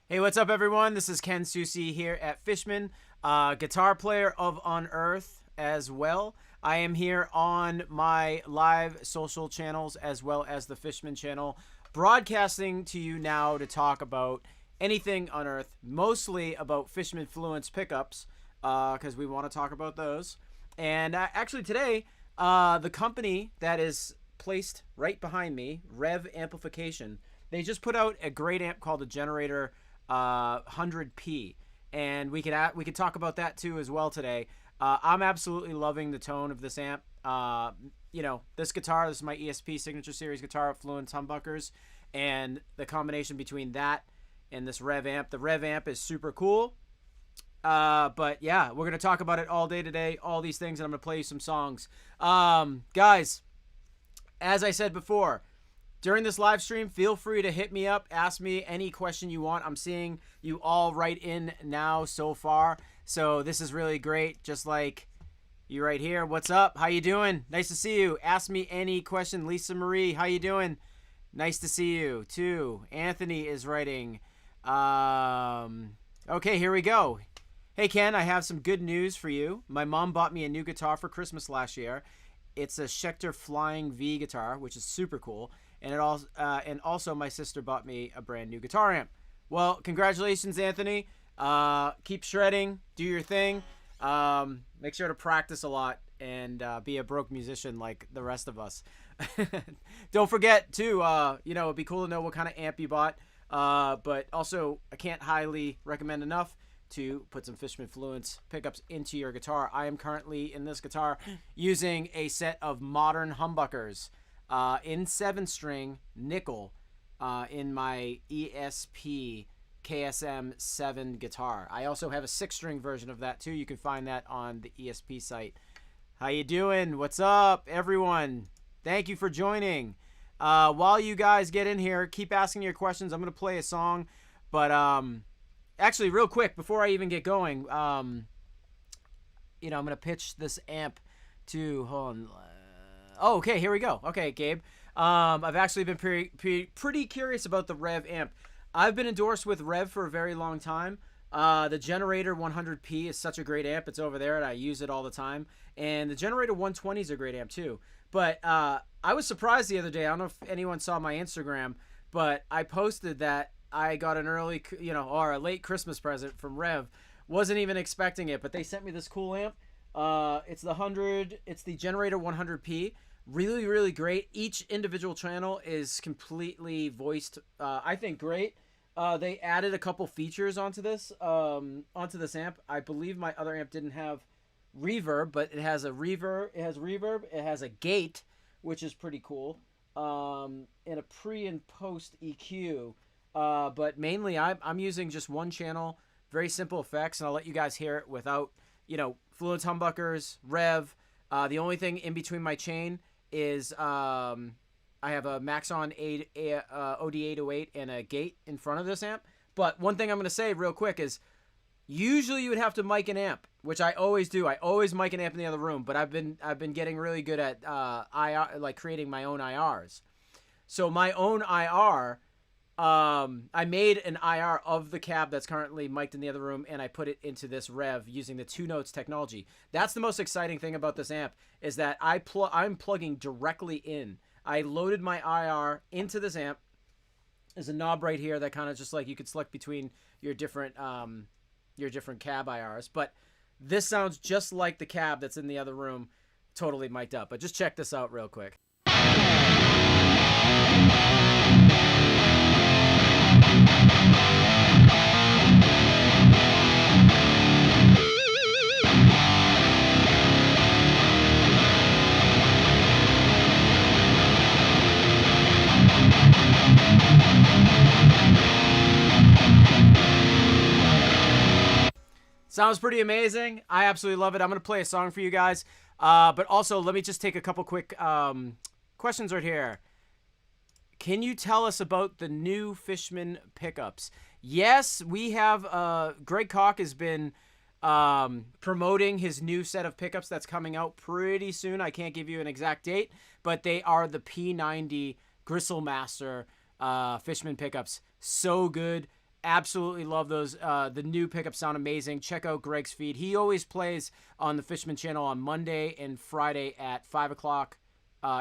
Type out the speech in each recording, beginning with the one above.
Hey, what's up, everyone? This is Ken Susi here at Fishman, guitar player of Unearth as well. I am here on my live social channels as well as the Fishman channel, broadcasting to you now to talk about anything Unearth, mostly about Fishman Fluence pickups, because we want to talk about those. And actually today, the company that is placed right behind me, Rev Amplification, they just put out a great amp called the Generator 100p, and we could talk about that too as well today. I'm absolutely loving the tone of this amp. This guitar, this is my ESP Signature Series guitar, Fluence humbuckers, and the combination between that and this Rev amp. The Rev amp is super cool. But yeah, we're gonna talk about it all day today, all these things, and I'm gonna play you some songs. Guys, as I said before, during this live stream, feel free to hit me up, ask me any question you want. I'm seeing you all write in now so far, so this is really great. Just like you right here. What's up? How you doing? Nice to see you. Ask me any question. Lisa Marie, how you doing? Nice to see you too. Anthony is writing. Okay, here we go. Hey Ken, I have some good news for you. My mom bought me a new guitar for Christmas last year. It's a Schecter Flying V guitar, which is super cool. And also my sister bought me a brand new guitar amp. Well, congratulations, Anthony. Keep shredding, do your thing. Make sure to practice a lot and be a broke musician like the rest of us. Don't forget too, it'd be cool to know what kind of amp you bought. But also, I can't highly recommend enough to put some Fishman Fluence pickups into your guitar. I am currently in this guitar using a set of modern humbuckers. In 7-string nickel in my ESP KSM 7 guitar. I also have a 6-string version of that too. You can find that on the ESP site. How you doing? What's up, everyone? Thank you for joining. While you guys get in here, keep asking your questions. I'm going to play a song, but actually, real quick, before I even get going, I'm going to pitch this amp to, hold on, oh, okay, here we go. Okay, Gabe. I've actually been pretty curious about the Rev amp. I've been endorsed with Rev for a very long time. The Generator 100p is such a great amp. It's over there, and I use it all the time. And the Generator 120 is a great amp, too. But I was surprised the other day. I don't know if anyone saw my Instagram, but I posted that I got an early, or a late Christmas present from Rev. Wasn't even expecting it, but they sent me this cool amp. It's the Generator 100p. Really, really great. Each individual channel is completely voiced. I think great. They added a couple features onto this amp. I believe my other amp didn't have reverb, but it has a reverb. It has reverb. It has a gate, which is pretty cool. And a pre and post EQ. But mainly I'm using just one channel, very simple effects, and I'll let you guys hear it without, Fluence humbuckers, Rev. The only thing in between my chain is I have a Maxon OD808 and a gate in front of this amp. But one thing I'm going to say real quick is usually you would have to mic an amp, which I always do. I always mic an amp in the other room, but I've been getting really good at IR, like creating my own IRs. So my own IR, I made an IR of the cab that's currently mic'd in the other room, and I put it into this Rev using the 2 Notes technology. That's the most exciting thing about this amp, is that I'm plugging directly in. I loaded my IR into this amp. There's a knob right here that kind of just like you could select between your different cab IRs, but this sounds just like the cab that's in the other room, totally mic'd up. But just check this out real quick. Sounds pretty amazing. I absolutely love it. I'm going to play a song for you guys. But also, let me just take a couple quick questions right here. Can you tell us about the new Fishman pickups? Yes, we have. Greg Koch has been promoting his new set of pickups that's coming out pretty soon. I can't give you an exact date, but they are the P90 Gristle Master Fishman pickups. So good. Absolutely love those. The new pickups sound amazing. Check out Greg's feed. He always plays on the Fishman channel on Monday and Friday at 5 o'clock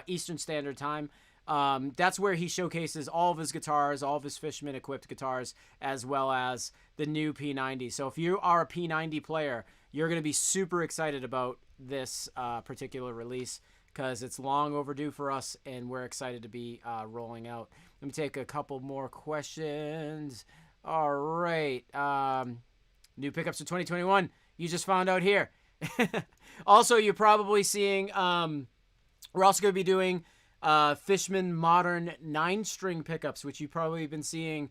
Eastern Standard Time. That's where he showcases all of his guitars, all of his Fishman equipped guitars, as well as the new P90. So if you are a P90 player, you're going to be super excited about this particular release because it's long overdue for us, and we're excited to be rolling out. Let me take a couple more questions. All right. New pickups for 2021. You just found out here. Also, you're probably seeing, we're also going to be doing Fishman modern 9-string pickups, which you've probably been seeing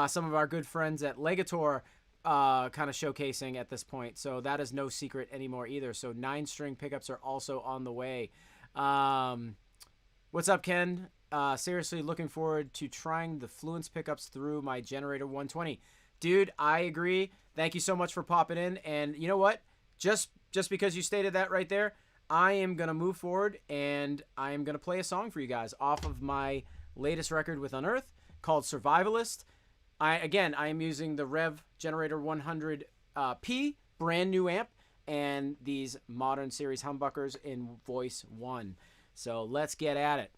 some of our good friends at Legator kind of showcasing at this point. So that is no secret anymore either. So 9-string pickups are also on the way. What's up, Ken? Seriously looking forward to trying the Fluence pickups through my Generator 120. Dude, I agree. Thank you so much for popping in. And you know what? Just because you stated that right there, I am going to move forward and I am going to play a song for you guys off of my latest record with Unearth called Survivalist. I am using the Rev Generator 100P, brand new amp, and these modern series humbuckers in Voice 1. So let's get at it.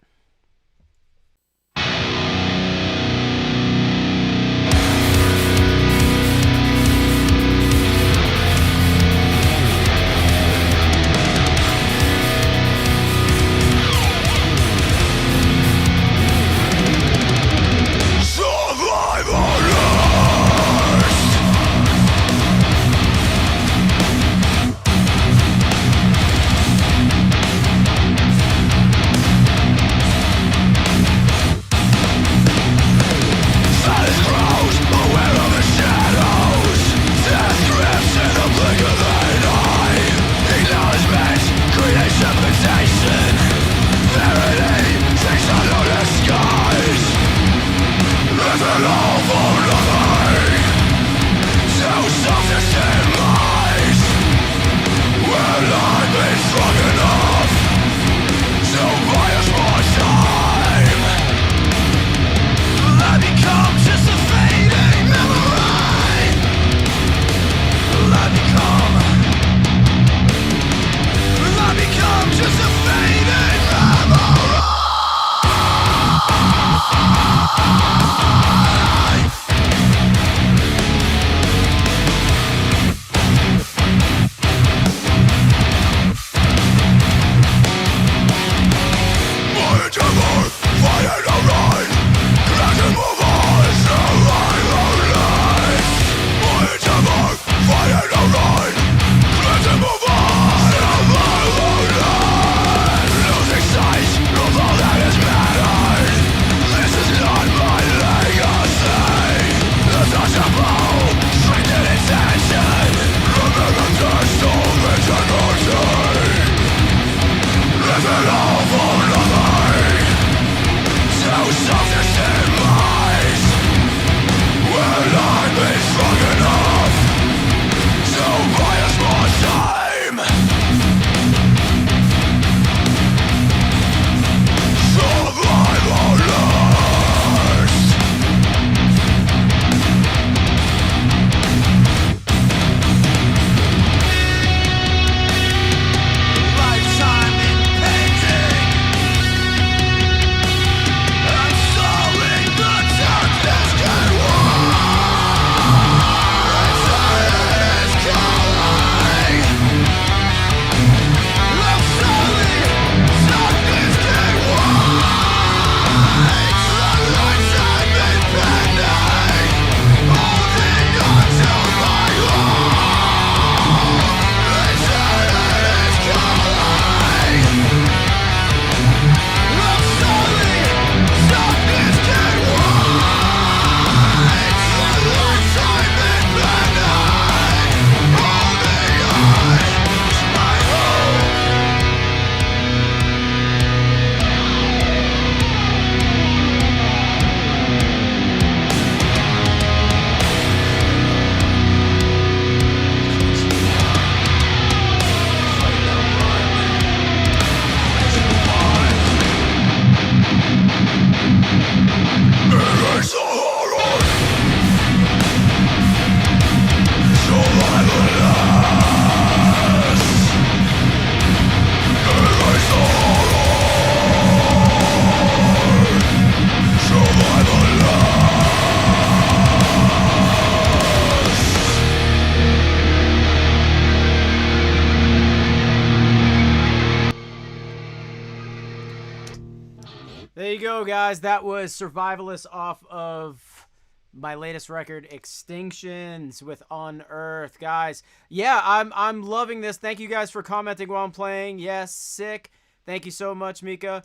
go, guys. That was Survivalist off of my latest record, Extinctions with Unearth. Guys, yeah, I'm loving this. Thank you guys for commenting while I'm playing. Yes, sick. Thank you so much, Mika.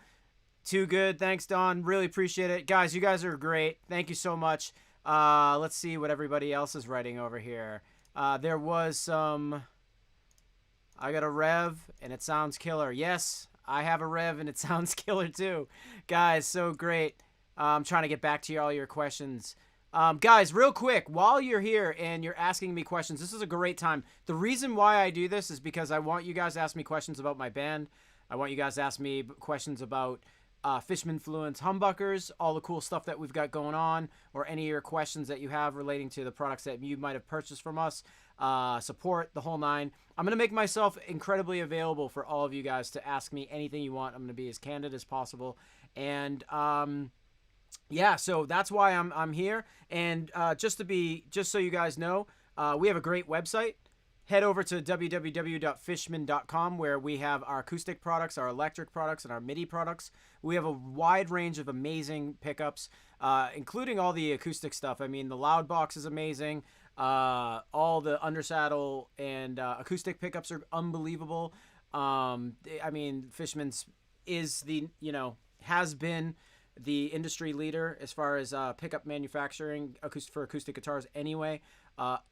Too good. Thanks, Don. Really appreciate it. Guys, you guys are great. Thank you so much. Let's see what everybody else is writing over here. There was some... I got a rev, and it sounds killer. Yes, I have a rev, and it sounds killer, too. Guys, so great. I'm trying to get back to all your questions. Guys, real quick, while you're here and you're asking me questions, this is a great time. The reason why I do this is because I want you guys to ask me questions about my band. I want you guys to ask me questions about Fishman Fluence humbuckers, all the cool stuff that we've got going on, or any of your questions that you have relating to the products that you might have purchased from us, support, the whole nine. I'm going to make myself incredibly available for all of you guys to ask me anything you want. I'm going to be as candid as possible. And yeah, so that's why I'm here. And just so you guys know, we have a great website. Head over to www.fishman.com, where we have our acoustic products, our electric products, and our MIDI products. We have a wide range of amazing pickups, including all the acoustic stuff. I mean, the loud box is amazing. All the undersaddle and acoustic pickups are unbelievable. I mean, Fishman's is has been the industry leader as far as pickup manufacturing for acoustic guitars anyway.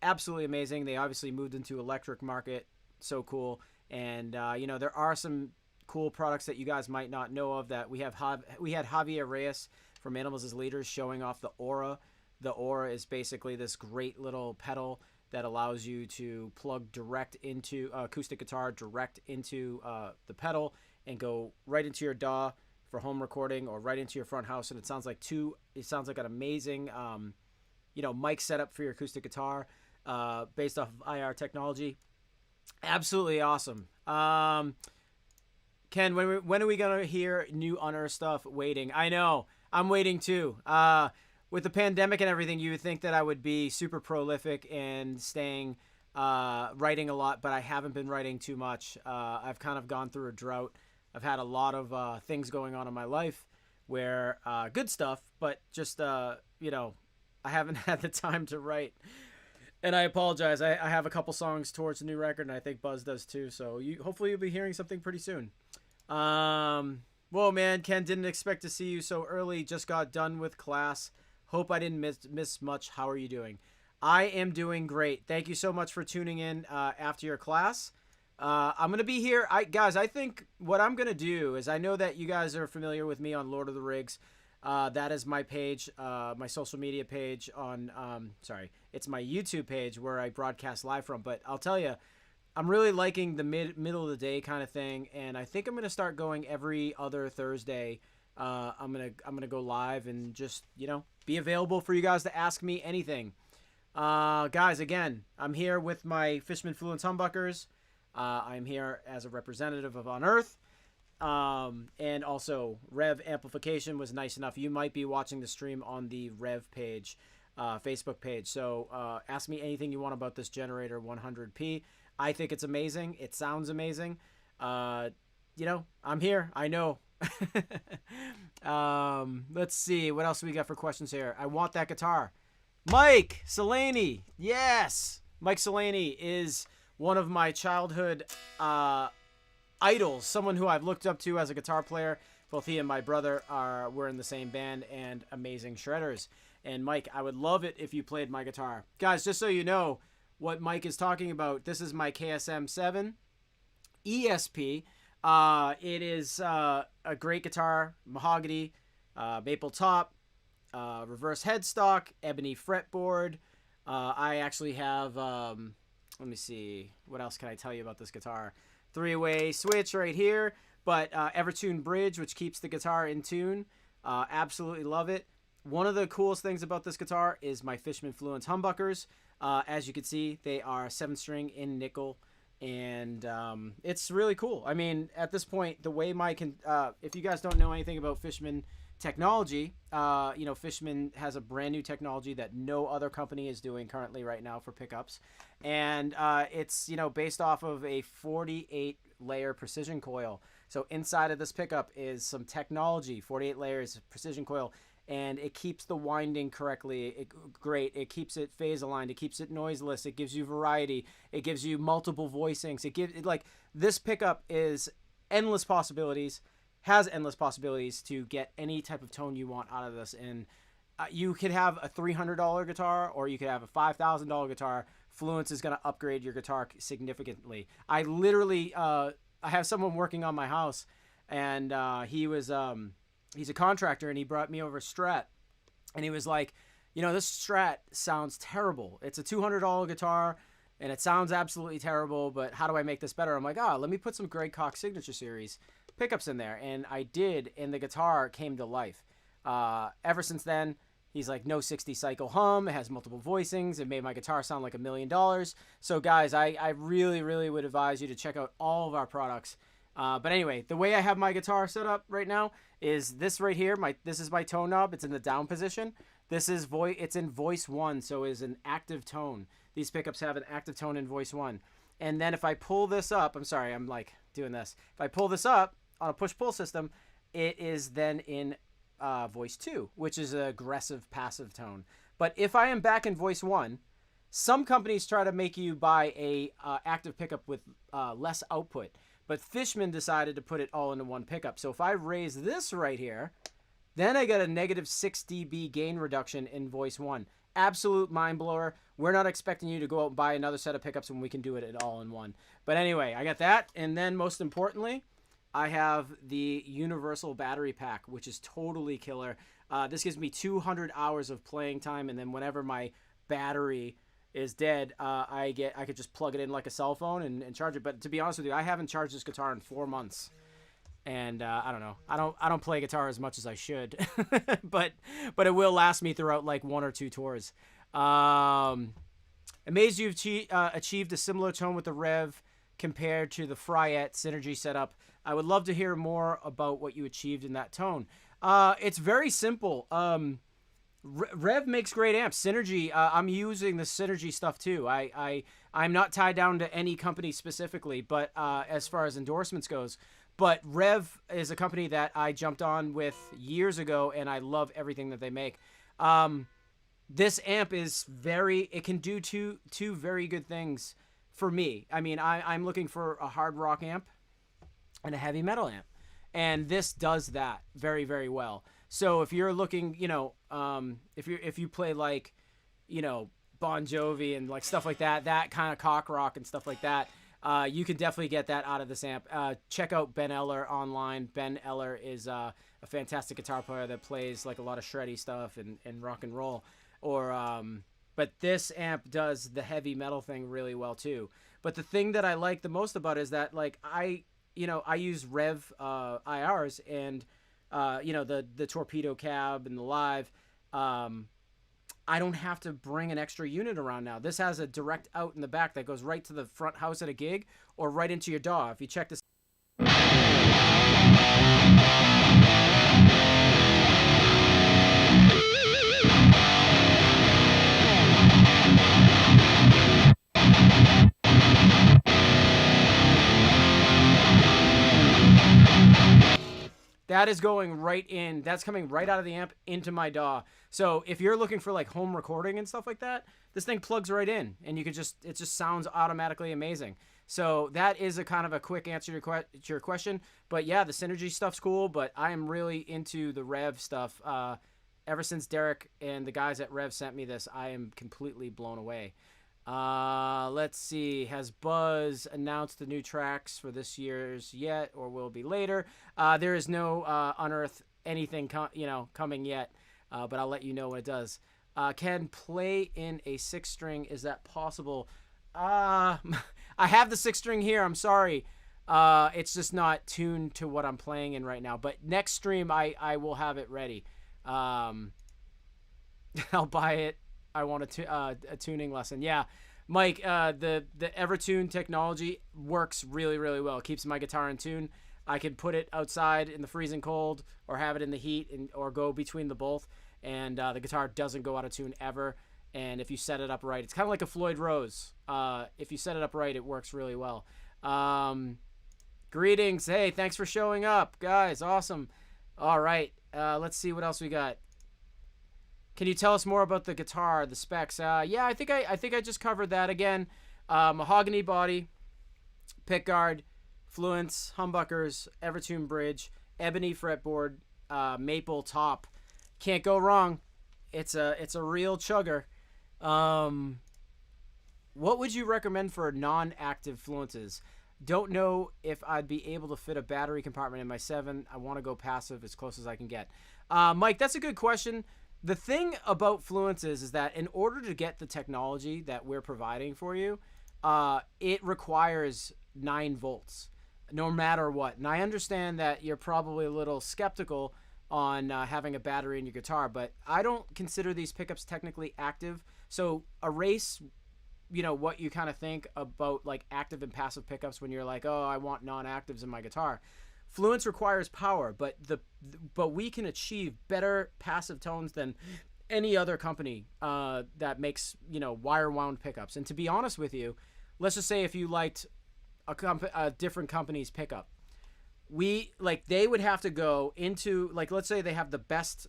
Absolutely amazing. They obviously moved into electric market. So cool. And, there are some cool products that you guys might not know of that we had Javier Reyes from Animals as Leaders showing off the Aura. The Aura is basically this great little pedal that allows you to plug direct into acoustic guitar, direct into the pedal, and go right into your DAW for home recording, or right into your front house. And it sounds like an amazing, mic setup for your acoustic guitar, based off of IR technology. Absolutely awesome. Ken, when are we gonna hear new Unearth stuff? Waiting. I know. I'm waiting too. With the pandemic and everything, you would think that I would be super prolific and staying writing a lot, but I haven't been writing too much. I've kind of gone through a drought. I've had a lot of things going on in my life where good stuff, but just I haven't had the time to write. And I apologize. I have a couple songs towards the new record, and I think Buzz does too. So hopefully you'll be hearing something pretty soon. Whoa, man, Ken, didn't expect to see you so early. Just got done with class. Hope I didn't miss much. How are you doing? I am doing great. Thank you so much for tuning in after your class. I'm going to be here. Guys, I think what I'm going to do is, I know that you guys are familiar with me on Lord of the Rigs. That is my page, my social media page on, it's my YouTube page where I broadcast live from. But I'll tell you, I'm really liking the middle of the day kind of thing. And I think I'm going to start going every other Thursday. I'm going to go live and just, be available for you guys to ask me anything. Guys, again, I'm here with my Fishman Fluence humbuckers. I'm here as a representative of Unearth. And also Rev Amplification was nice enough. You might be watching the stream on the Rev page, Facebook page. So ask me anything you want about this generator 100p. I think it's amazing. It sounds amazing. I'm here. I know. Let's see what else we got for questions here. I want that guitar. Mike Solaney. Yes. Mike Solaney is one of my childhood idols, someone who I've looked up to as a guitar player. Both he and my brother were in the same band, and amazing shredders. And Mike, I would love it if you played my guitar. Guys, just so you know what Mike is talking about, this is my KSM 7 ESP. It is a great guitar, mahogany, maple top, reverse headstock, ebony fretboard. I actually have, let me see, what else can I tell you about this guitar? 3-way switch right here, but Evertune bridge, which keeps the guitar in tune. Absolutely love it. One of the coolest things about this guitar is my Fishman Fluence humbuckers. As you can see, they are 7-string in nickel, and it's really cool. I mean, at this point, the way if you guys don't know anything about Fishman technology, Fishman has a brand new technology that no other company is doing currently right now for pickups. And it's, based off of a 48 layer precision coil. So inside of this pickup is some technology, 48 layers, precision coil, and it keeps the winding correctly. Great. It keeps it phase aligned. It keeps it noiseless. It gives you variety. It gives you multiple voicings. Like this pickup is endless possibilities, has endless possibilities to get any type of tone you want out of this. And you could have a $300 guitar or you could have a $5,000 guitar. Fluence is going to upgrade your guitar significantly. I literally, I have someone working on my house, and he's a contractor, and he brought me over a Strat, and he was like, this Strat sounds terrible. It's a $200 guitar, and it sounds absolutely terrible, but how do I make this better? I'm like, let me put some Greg Cox Signature Series pickups in there, and I did, and the guitar came to life. Ever since then, he's like, no 60 cycle hum. It has multiple voicings. It made my guitar sound like $1 million. So guys, I really, really would advise you to check out all of our products. But anyway, the way I have my guitar set up right now is this right here. This is my tone knob. It's in the down position. It's in voice 1, so it is an active tone. These pickups have an active tone in voice 1. And then if I pull this up, I'm sorry, I'm like doing this. If I pull this up on a push-pull system, it is then in voice 2, which is an aggressive passive tone. But if I am back in voice 1, some companies try to make you buy a active pickup with less output, but Fishman decided to put it all into one pickup. So if I raise this right here, then I get a negative 6 dB gain reduction in voice 1. Absolute mind blower. We're not expecting you to go out and buy another set of pickups when we can do it all in one. But anyway, I got that. And then most importantly, I have the universal battery pack, which is totally killer. This gives me 200 hours of playing time, and then whenever my battery is dead, I could just plug it in like a cell phone and charge it. But to be honest with you, I haven't charged this guitar in 4 months, and I don't know. I don't play guitar as much as I should, but it will last me throughout like 1 or 2 tours. Amazed you've achieved a similar tone with the Rev compared to the Fryette Synergy setup. I would love to hear more about what you achieved in that tone. It's very simple. Rev makes great amps. Synergy, I'm using the Synergy stuff too. I'm not tied down to any company specifically, but as far as endorsements goes. But Rev is a company that I jumped on with years ago, and I love everything that they make. This amp is it can do two very good things for me. I mean, I'm looking for a hard rock amp and a heavy metal amp, and this does that very, very well. So if you're looking, if you play like, Bon Jovi and like stuff like that kind of cock rock and stuff like that, you can definitely get that out of this amp. Check out Ben Eller online. Ben Eller is a fantastic guitar player that plays like a lot of shreddy stuff and rock and roll. But this amp does the heavy metal thing really well too. But the thing that I like the most about it is that like I use Rev IRs and the torpedo cab and the live. I don't have to bring an extra unit around now. This has a direct out in the back that goes right to the front house at a gig or right into your DAW. If you check this. That is going right in. That's coming right out of the amp into my DAW. So if you're looking for like home recording and stuff like that, this thing plugs right in, and it just sounds automatically amazing. So that is a kind of a quick answer to your question. But yeah, the Synergy stuff's cool, but I am really into the Rev stuff. Ever since Derek and the guys at Rev sent me this, I am completely blown away. Let's see. Has Buzz announced the new tracks for this year's yet, or will it be later? There is no Unearth anything coming yet, but I'll let you know when it does. Can play in a 6-string? Is that possible? I have the 6-string here. I'm sorry. It's just not tuned to what I'm playing in right now. But next stream, I will have it ready. I'll buy it. I want a tuning lesson. Yeah, Mike, the Evertune technology works really, really well. It keeps my guitar in tune. I can put it outside in the freezing cold or have it in the heat or go between the both. And the guitar doesn't go out of tune ever. And if you set it up right, it's kind of like a Floyd Rose. If you set it up right, it works really well. Greetings. Hey, thanks for showing up, guys. Awesome. All right. Let's see what else we got. Can you tell us more about the guitar, the specs? Yeah, I think I just covered that again. Mahogany body, pickguard, Fluence, humbuckers, Evertune bridge, ebony fretboard, maple top. Can't go wrong. It's a real chugger. What would you recommend for non-active Fluences? Don't know if I'd be able to fit a battery compartment in my 7. I want to go passive as close as I can get. Mike, that's a good question. The thing about Fluences is that in order to get the technology that we're providing for you, it requires 9 volts, no matter what. And I understand that you're probably a little skeptical on having a battery in your guitar, but I don't consider these pickups technically active. So erase, what you kind of think about like active and passive pickups when you're like, oh, I want non-actives in my guitar. Fluence requires power, but we can achieve better passive tones than any other company that makes wire wound pickups. And to be honest with you, let's just say if you liked a different company's pickup, they would have to go into, like, let's say they have the best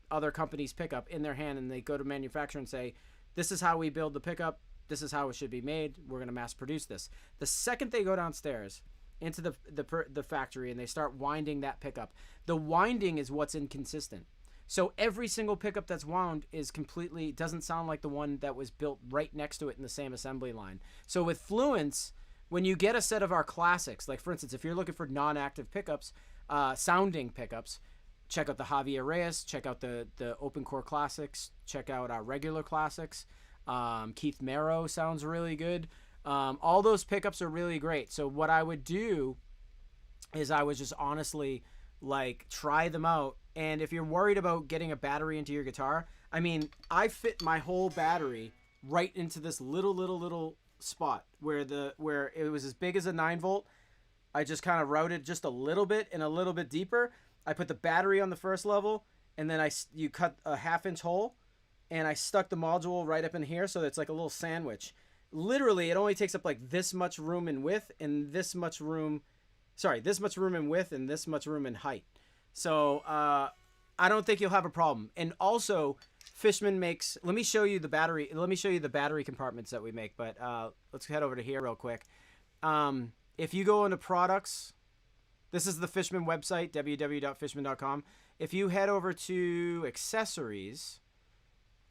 other company's pickup in their hand, and they go to manufacturer and say, this is how we build the pickup, this is how it should be made, we're going to mass produce this. The second they go downstairs into the factory and they start winding that pickup, the winding is what's inconsistent. So every single pickup that's wound doesn't sound like the one that was built right next to it in the same assembly line. So with Fluence, when you get a set of our classics, like for instance, if you're looking for non-active pickups, sounding pickups, check out the Javier Reyes, check out the Open Core Classics, check out our regular classics. Keith Merrow sounds really good. All those pickups are really great. So what I would do is I would just honestly try them out. And if you're worried about getting a battery into your guitar, I mean, I fit my whole battery right into this little spot where it was as big as a 9 volt. I just kind of routed just a little bit and a little bit deeper. I put the battery on the first level, and then you cut a 1/2 inch hole, and I stuck the module right up in here, so it's like a little sandwich. Literally, it only takes up like this much room in width and this much room in width and this much room in height. So I don't think you'll have a problem. And also, Fishman makes, let me show you the battery compartments that we make, but let's head over to here real quick. If you go into products, this is the Fishman website, www.fishman.com. If you head over to accessories,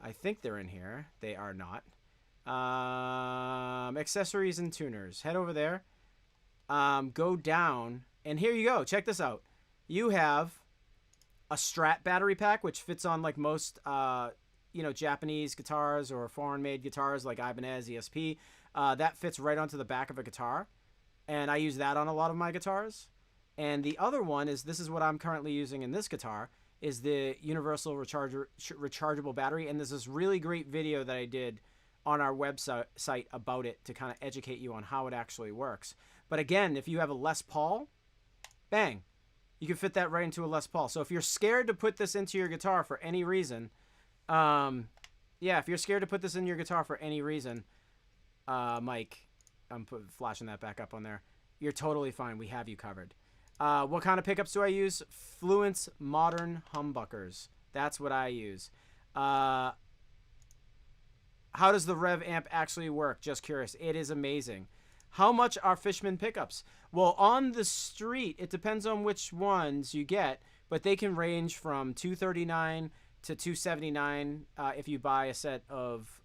I think they're in here. They are not. Accessories and tuners. Head over there. Go down, and here you go. Check this out. You have a Strat battery pack, which fits on like most Japanese guitars or foreign-made guitars like Ibanez, ESP. That fits right onto the back of a guitar, and I use that on a lot of my guitars. And the other one this is what I'm currently using in this guitar, is the universal rechargeable battery. And there's this really great video that I did on our website about it to kind of educate you on how it actually works. But again, if you have a Les Paul, bang, you can fit that right into a Les Paul. So if you're scared to put this into your guitar for any reason, if you're scared to put this in your guitar for any reason, Mike, I'm flashing that back up on there. You're totally fine. We have you covered. What kind of pickups do I use? Fluence Modern Humbuckers. That's what I use. How does the Rev amp actually work? Just curious. It is amazing. How much are Fishman pickups? Well, on the street, it depends on which ones you get, but they can range from $239 to $279 if you buy a set of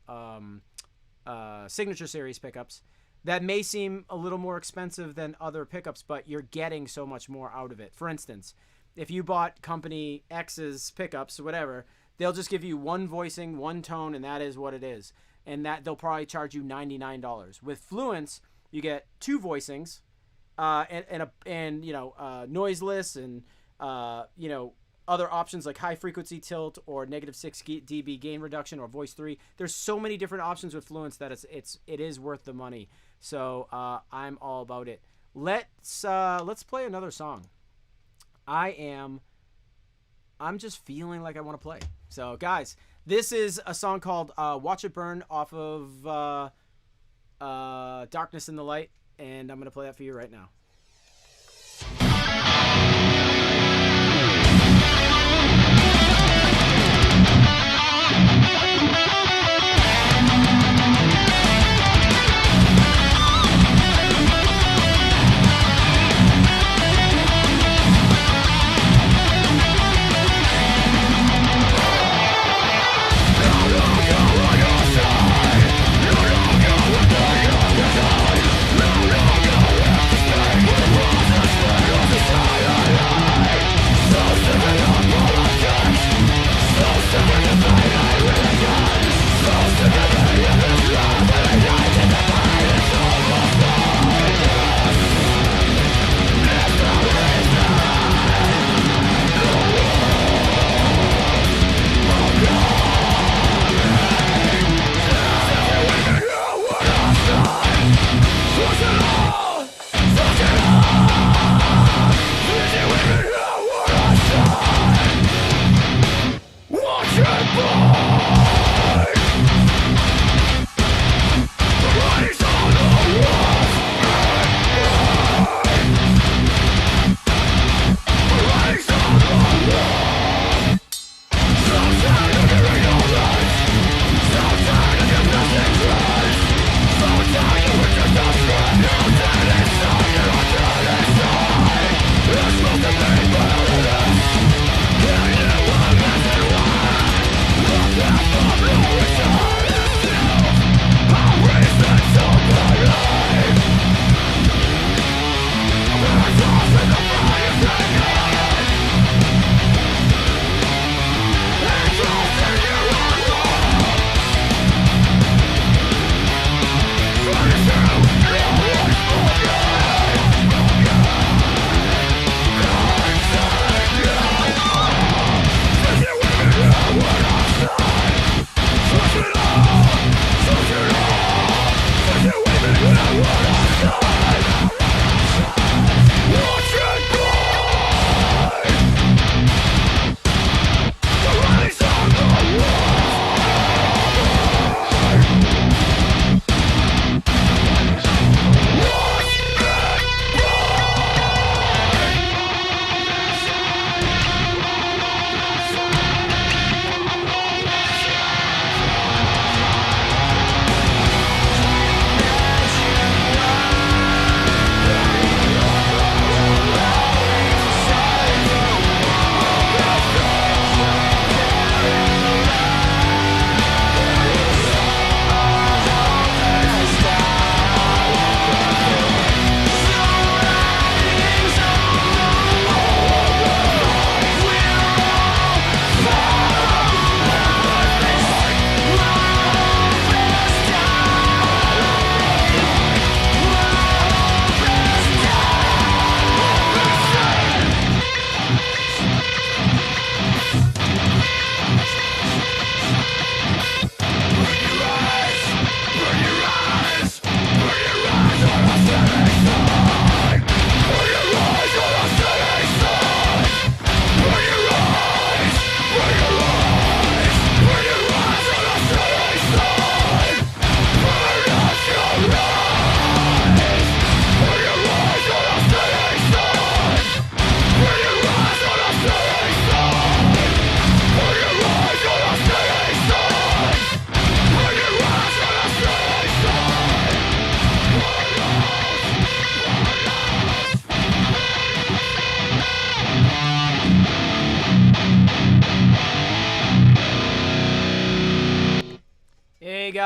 Signature Series pickups. That may seem a little more expensive than other pickups, but you're getting so much more out of it. For instance, if you bought Company X's pickups or whatever, they'll just give you one voicing, one tone, and that is what it is. And that they'll probably charge you $99. With Fluence, you get 2 voicings, and noiseless, and other options like high frequency tilt or -6 dB gain reduction or voice 3. There's so many different options with Fluence that it is worth the money. So I'm all about it. Let's play another song. I'm just feeling like I want to play. So guys, this is a song called Watch It Burn off of Darkness in the Light, and I'm going to play that for you right now.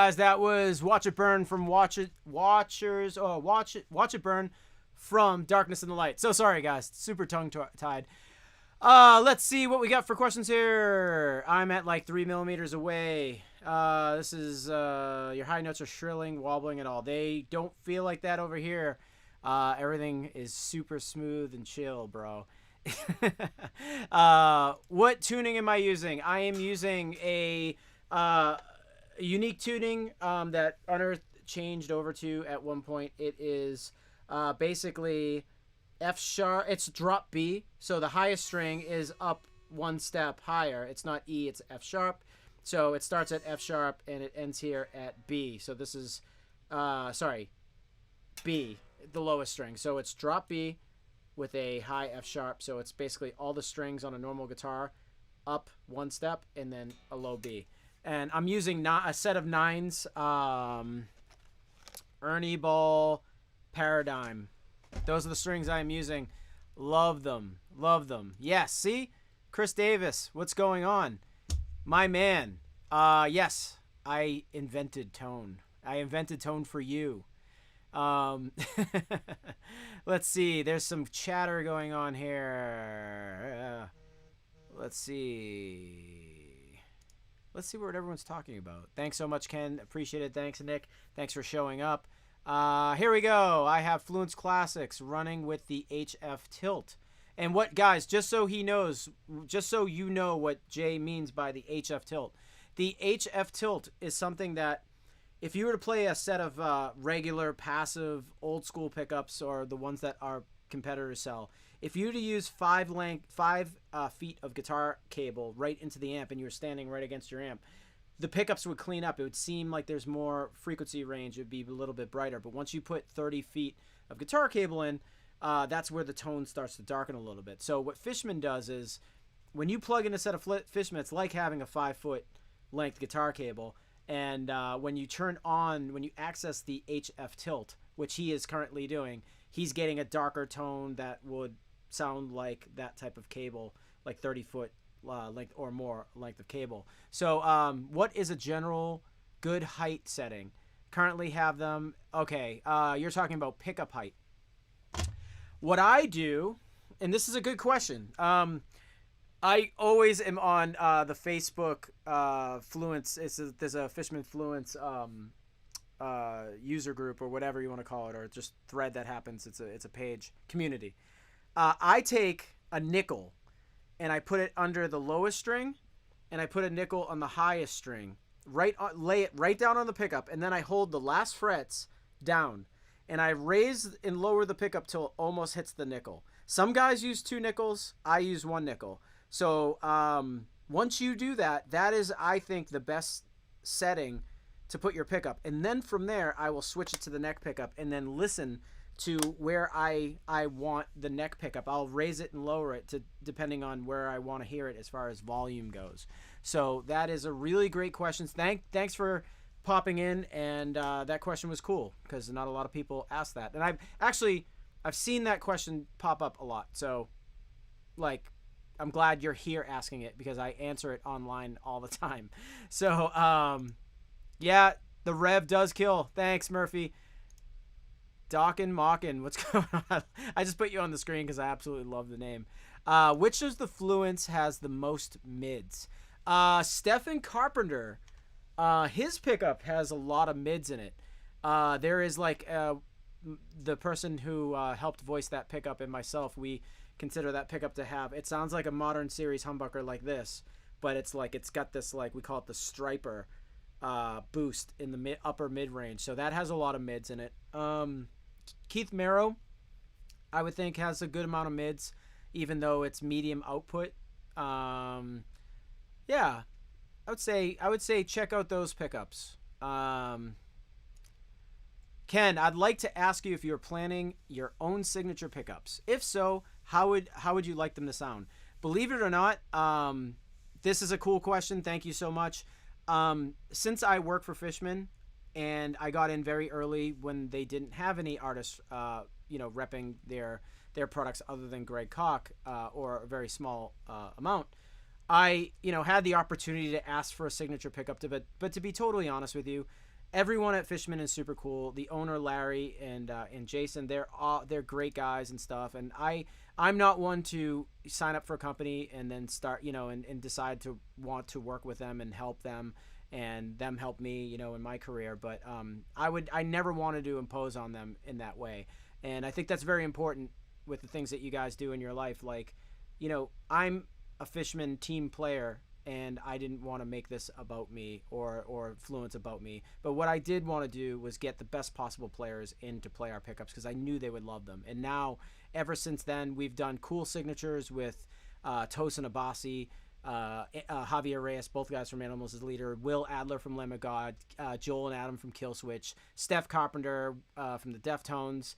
guys, that was Watch It Burn from Watch It Burn from Darkness and the Light. So sorry, guys. Super tongue-tied. Let's see what we got for questions here. I'm at like 3 millimeters away. This is, your high notes are shrilling, wobbling, and all. They don't feel like that over here. Everything is super smooth and chill, bro. What tuning am I using? I am using a unique tuning that Unearth changed over to at one point. It is basically F sharp. It's drop B, so the highest string is up one step higher. It's not E, it's F sharp. So it starts at F sharp and it ends here at B. So this is B, the lowest string. So it's drop B with a high F sharp. So it's basically all the strings on a normal guitar up one step and then a low B. And I'm using a set of 9s, Ernie Ball, Paradigm. Those are the strings I am using. Love them. Love them. Yes, see? Chris Davis, what's going on? My man. Yes, I invented tone. I invented tone for you. Let's see. There's some chatter going on here. Let's see. Let's see what everyone's talking about. Thanks so much, Ken. Appreciate it. Thanks, Nick. Thanks for showing up. Here we go. I have Fluence Classics running with the HF tilt. And what, guys, just so he knows, just so you know what Jay means by the HF tilt. The HF tilt is something that if you were to play a set of regular, passive, old school pickups or the ones that our competitors sell, if you were to use 5 feet of guitar cable right into the amp and you were standing right against your amp, the pickups would clean up. It would seem like there's more frequency range. It would be a little bit brighter. But once you put 30 feet of guitar cable in, that's where the tone starts to darken a little bit. So what Fishman does is when you plug in a set of Fishman, it's like having a 5-foot length guitar cable. And when you access the HF tilt, which he is currently doing, he's getting a darker tone that would sound like that type of cable, like 30-foot length or more length of cable. So what is a general good height setting? Currently have them. Okay, you're talking about pickup height. What I do, and this is a good question. I always am on the Facebook Fluence. There's a Fishman Fluence user group or whatever you want to call it, or just thread that happens. It's a page community. I take a nickel and I put it under the lowest string, and I put a nickel on the highest string. Lay it right down on the pickup, and then I hold the last frets down, and I raise and lower the pickup till it almost hits the nickel. Some guys use 2 nickels. I use 1 nickel. So once you do that, that is, I think, the best setting to put your pickup. And then from there, I will switch it to the neck pickup and then listen to where I want the neck pickup. I'll raise it and lower it depending on where I want to hear it as far as volume goes. So that is a really great question. Thanks for popping in, and that question was cool because not a lot of people ask that. And I've seen that question pop up a lot. So like, I'm glad you're here asking it because I answer it online all the time. So yeah, the rev does kill. Thanks, Murphy. Dawkin Mawkin, what's going on? I just put you on the screen because I absolutely love the name. Which of the Fluence has the most mids? Stephen Carpenter, his pickup has a lot of mids in it. There is like the person who helped voice that pickup and myself, we consider that pickup to have, it sounds like a modern series humbucker like this, but it's got this, like, we call it the striper boost in the upper mid range. So that has a lot of mids in it. Keith Merrow, I would think, has a good amount of mids, even though it's medium output. Yeah, I would say check out those pickups. Ken, I'd like to ask you if you're planning your own signature pickups. If so, how would you like them to sound? Believe it or not, this is a cool question. Thank you so much. Since I work for Fishman, and I got in very early when they didn't have any artists, repping their products other than Greg Koch, or a very small amount. I, had the opportunity to ask for a signature pickup, but to be totally honest with you, everyone at Fishman is super cool. The owner Larry and Jason, they're great guys and stuff. And I'm not one to sign up for a company and then start, and decide to want to work with them and help them and them help me, in my career. But I never wanted to impose on them in that way. And I think that's very important with the things that you guys do in your life. Like, I'm a Fishman team player, and I didn't want to make this about me or Fluence about me. But what I did want to do was get the best possible players in to play our pickups because I knew they would love them. And now, ever since then, we've done cool signatures with Tosin Abasi, Javier Reyes, both guys from Animals as Leader, Will Adler from Lamb of God, Joel and Adam from Killswitch, Steph Carpenter from the Deftones,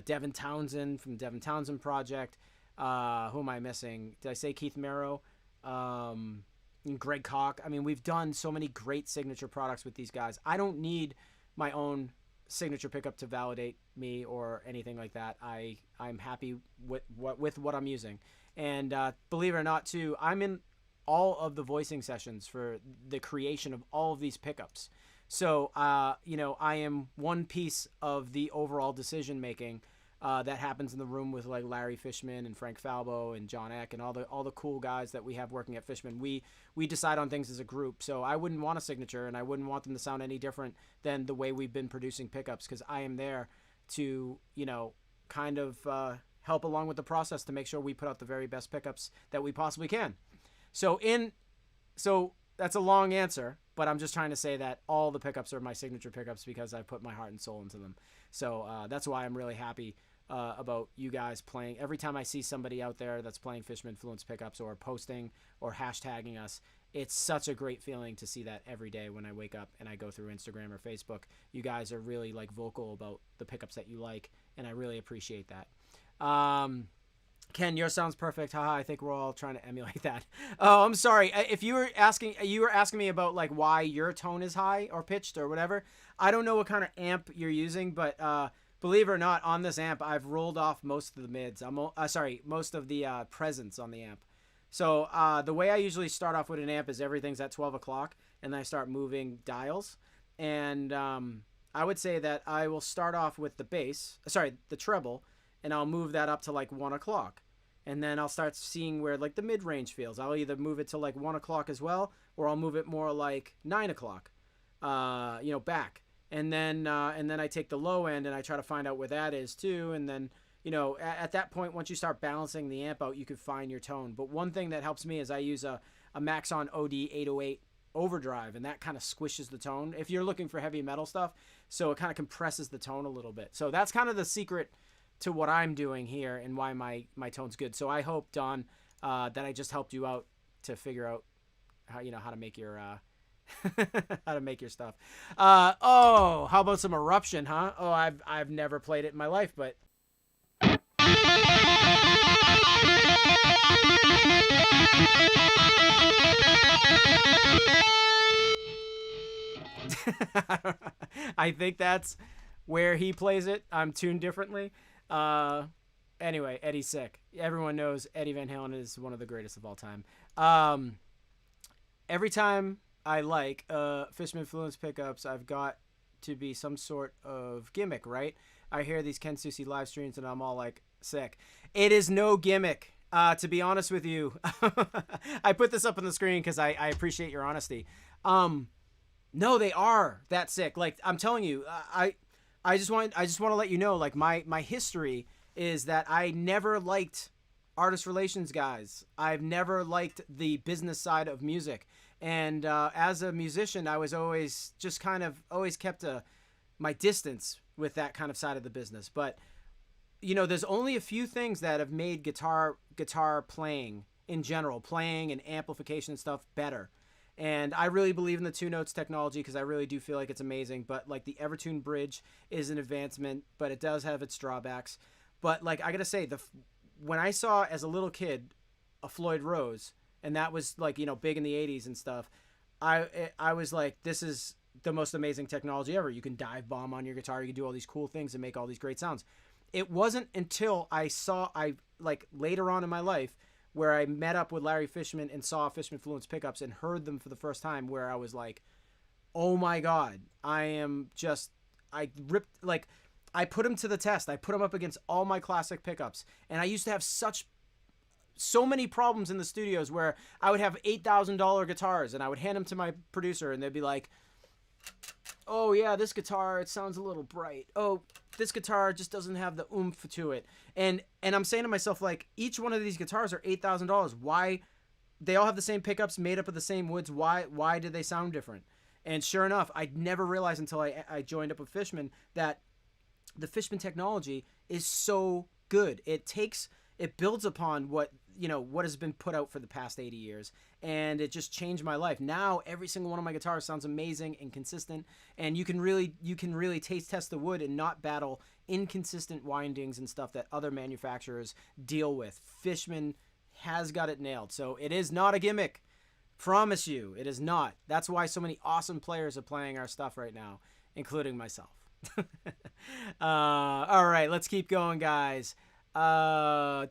Devin Townsend from the Devin Townsend Project. Who am I missing? Did I say Keith Merrow? Greg Koch. I mean, we've done so many great signature products with these guys. I don't need my own signature pickup to validate me or anything like that. I'm happy with what I'm using. And believe it or not, too, I'm in all of the voicing sessions for the creation of all of these pickups. So, I am one piece of the overall decision making that happens in the room with like Larry Fishman and Frank Falbo and John Eck and all the cool guys that we have working at Fishman. We decide on things as a group. So I wouldn't want a signature, and I wouldn't want them to sound any different than the way we've been producing pickups, because I am there to kind of help along with the process to make sure we put out the very best pickups that we possibly can. So that's a long answer, but I'm just trying to say that all the pickups are my signature pickups because I put my heart and soul into them. So that's why I'm really happy about you guys playing. Every time I see somebody out there that's playing Fishman Fluence pickups or posting or hashtagging us, it's such a great feeling to see that every day when I wake up and I go through Instagram or Facebook. You guys are really like vocal about the pickups that you like, and I really appreciate that. Ken, yours sounds perfect. Haha, I think we're all trying to emulate that. Oh, I'm sorry. If you were asking me about like why your tone is high or pitched or whatever. I don't know what kind of amp you're using, but believe it or not, on this amp, I've rolled off most of the mids. Most of the presence on the amp. So the way I usually start off with an amp is everything's at 12 o'clock, and then I start moving dials. And I would say that I will start off with the treble, and I'll move that up to like 1 o'clock. And then I'll start seeing where like the mid-range feels. I'll either move it to like 1 o'clock as well, or I'll move it more like 9 o'clock, back. And then I take the low end and I try to find out where that is too. And then, at that point, once you start balancing the amp out, you can find your tone. But one thing that helps me is I use a Maxon OD 808 overdrive, and that kind of squishes the tone if you're looking for heavy metal stuff. So it kind of compresses the tone a little bit. So that's kind of the secret to what I'm doing here and why my tone's good. So I hope, Don, that I just helped you out to figure out how to make your how to make your stuff. How about some Eruption, huh? Oh, I've never played it in my life, but I think that's where he plays it. I'm tuned differently. Anyway, Eddie's sick. Everyone knows Eddie Van Halen is one of the greatest of all time. Every time I like Fishman Fluence pickups, I've got to be some sort of gimmick, right? I hear these Ken Susi live streams and I'm all like, sick. It is no gimmick. To be honest with you, I put this up on the screen because I appreciate your honesty. No, they are that sick. Like, I'm telling you, I just want to let you know, like, my history is that I never liked artist relations guys. I've never liked the business side of music. And as a musician, I was always just kind of always kept my distance with that kind of side of the business. But, there's only a few things that have made guitar playing in general, playing and amplification and stuff better. And I really believe in the 2-notes technology because I really do feel like it's amazing. But like the Evertune bridge is an advancement, but it does have its drawbacks. But like I gotta say, when I saw as a little kid a Floyd Rose, and that was like big in the 80s and stuff, I was like, this is the most amazing technology ever. You can dive bomb on your guitar, you can do all these cool things and make all these great sounds. It wasn't until I later on in my life, where I met up with Larry Fishman and saw Fishman Fluence pickups and heard them for the first time, where I was like, oh my God, I ripped, like, I put them to the test. I put them up against all my classic pickups. And I used to have so many problems in the studios where I would have $8,000 guitars and I would hand them to my producer and they'd be like, oh yeah, this guitar, it sounds a little bright. Oh, this guitar just doesn't have the oomph to it. And I'm saying to myself, like, each one of these guitars are $8,000. Why? They all have the same pickups made up of the same woods. Why do they sound different? And sure enough, I never realized until I joined up with Fishman that the Fishman technology is so good. It builds upon what has been put out for the past 80 years, and it just changed my life. Now every single one of my guitars sounds amazing and consistent, and you can really taste test the wood and not battle inconsistent windings and stuff that other manufacturers deal with. Fishman has got it nailed. So it is not a gimmick. Promise you, it is not. That's why so many awesome players are playing our stuff right now, including myself. All right, let's keep going, guys. Oh,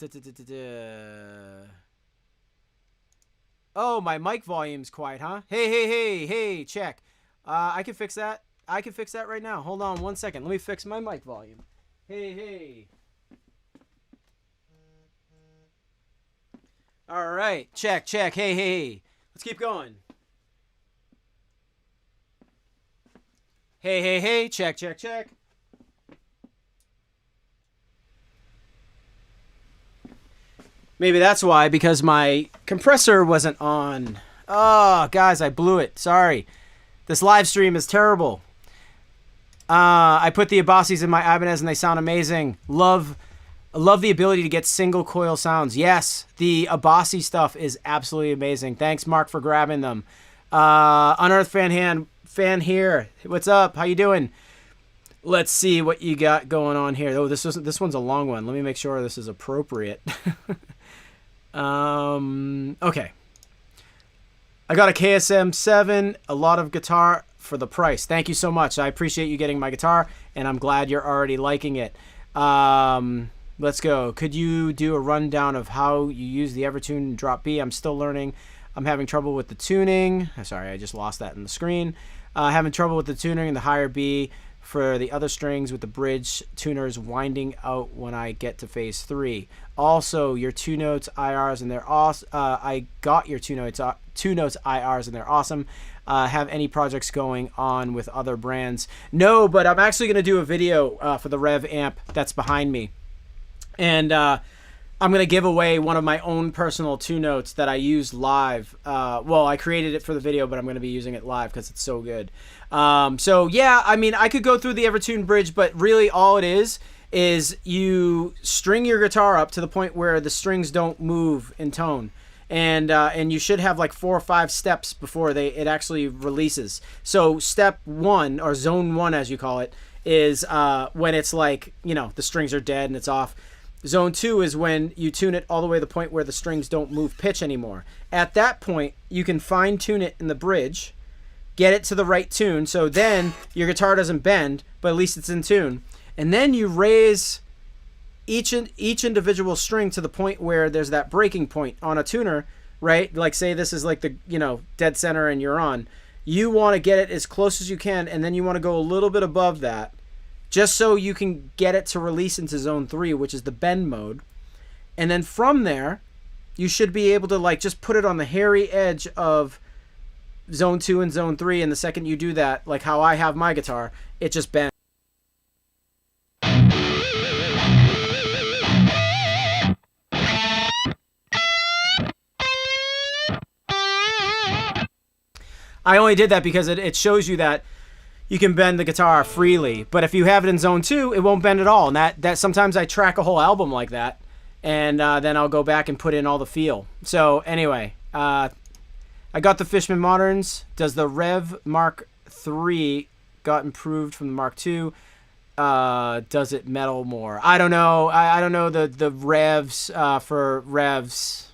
my mic volume's quiet, huh? Hey, check. I can fix that. I can fix that right now. Hold on 1 second. Let me fix my mic volume. Hey. All right, check. Hey. Let's keep going. Hey, check. Maybe that's why, because my compressor wasn't on. Oh, guys, I blew it. Sorry. This live stream is terrible. I put the Abassis in my Ibanez and they sound amazing. Love the ability to get single coil sounds. Yes, the Abassi stuff is absolutely amazing. Thanks, Mark, for grabbing them. Unearth fan here. What's up? How you doing? Let's see what you got going on here. Oh, this one's a long one. Let me make sure this is appropriate. Okay. I got a KSM 7, a lot of guitar for the price. Thank you so much. I appreciate you getting my guitar, and I'm glad you're already liking it. Let's go. Could you do a rundown of how you use the Evertune Drop B? I'm still learning. I'm having trouble with the tuning. Sorry, I just lost that in the screen. Having trouble with the tuning and the higher B for the other strings with the bridge tuners winding out when I get to phase 3. Also, your 2 notes IRs and they're awesome. I got your 2 notes IRs and they're awesome. Have any projects going on with other brands? No, but I'm actually going to do a video for the Rev amp that's behind me. And I'm going to give away one of my own personal 2 notes that I used live. Well, I created it for the video, but I'm going to be using it live because it's so good. So, yeah, I mean, I could go through the Evertune bridge, but really all it is you string your guitar up to the point where the strings don't move in tone. And you should have like 4 or 5 steps before it actually releases. So step 1, or zone 1 as you call it, is when it's like, the strings are dead and it's off. Zone 2 is when you tune it all the way to the point where the strings don't move pitch anymore. At that point, you can fine tune it in the bridge, get it to the right tune, so then your guitar doesn't bend, but at least it's in tune. And then you raise each individual string to the point where there's that breaking point on a tuner, right? Like say this is like the, dead center and you're on. You want to get it as close as you can, and then you want to go a little bit above that, just so you can get it to release into zone 3, which is the bend mode. And then from there, you should be able to like just put it on the hairy edge of zone 2 and zone 3. And the second you do that, like how I have my guitar, it just bends. I only did that because it shows you that you can bend the guitar freely, but if you have it in zone 2, it won't bend at all. And that sometimes I track a whole album like that, and then I'll go back and put in all the feel. So anyway, I got the Fishman Moderns. Does the Rev Mark III got improved from the Mark II? Does it metal more? I don't know. I don't know the revs for revs.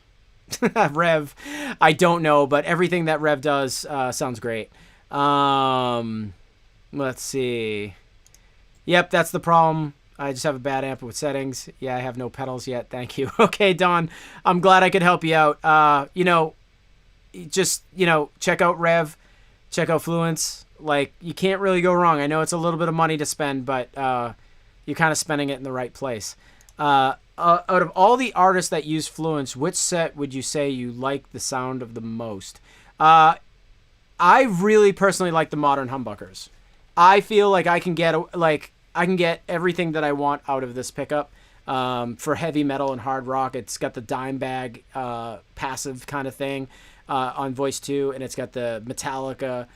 Rev, I don't know, but everything that Rev does sounds great. Let's see. Yep, that's the problem. I just have a bad amp with settings. Yeah, I have no pedals yet. Thank you. Okay, Don. I'm glad I could help you out. Just, check out Rev. Check out Fluence. Like, you can't really go wrong. I know it's a little bit of money to spend, but you're kind of spending it in the right place. Out of all the artists that use Fluence, which set would you say you like the sound of the most? I really personally like the modern humbuckers. I feel like I can get everything that I want out of this pickup. For heavy metal and hard rock, it's got the dime bag passive kind of thing on voice 2, and it's got the Metallica